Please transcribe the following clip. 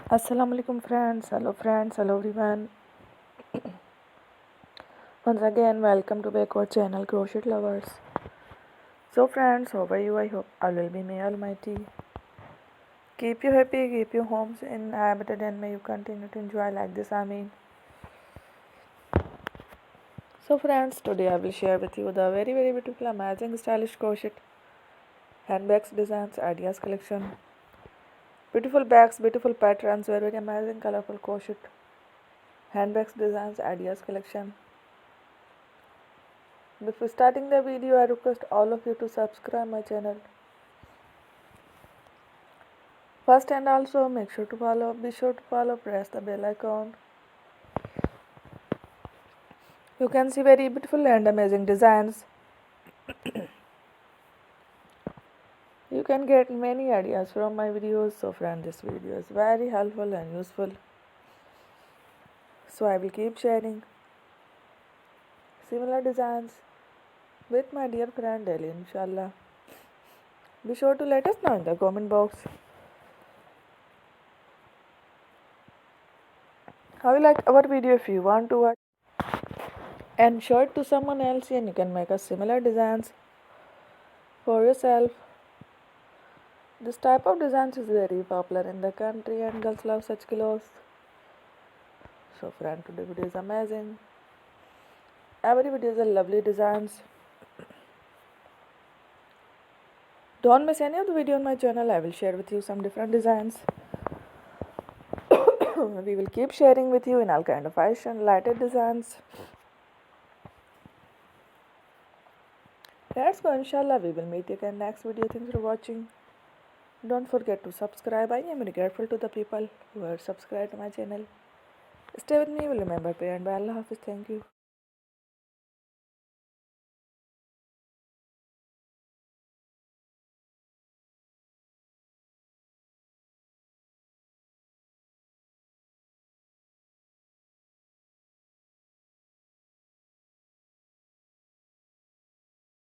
Assalamu alaikum friends, hello everyone. Once again, welcome to back our channel Crochet Lovers. So friends, how are you? I hope all will be may Almighty. Keep you happy, keep your homes inhabited and may you continue to enjoy like this, I mean. So friends, today I will share with you the very beautiful, amazing, stylish crochet handbags, designs, ideas collection. Beautiful bags, beautiful patterns, very amazing, colorful crochet handbags, designs, ideas collection. Before starting the video, I request all of you to subscribe my channel. First and also be sure to follow, press the bell icon. You can see very beautiful and amazing designs. You can get many ideas from my videos. So friend, this video is very helpful and useful. So I will keep sharing similar designs with my dear friend daily, inshallah. Be sure to let us know in the comment box how you like our video. If you want to watch and show it to someone else, and you can make a similar designs for yourself. This type of designs is very popular in the country and girls love such clothes. So friend, today video is amazing. Every video is a lovely designs. Don't miss any of the video on my channel. I will share with you some different designs. We will keep sharing with you in all kind of fashion, lighter designs. Let's go, inshallah. We will meet again next video. Thanks for watching. Don't forget to subscribe. I am very grateful to the people who are subscribed to my channel. Stay with me. Will remember pray and by Allah Hafiz. Thank you.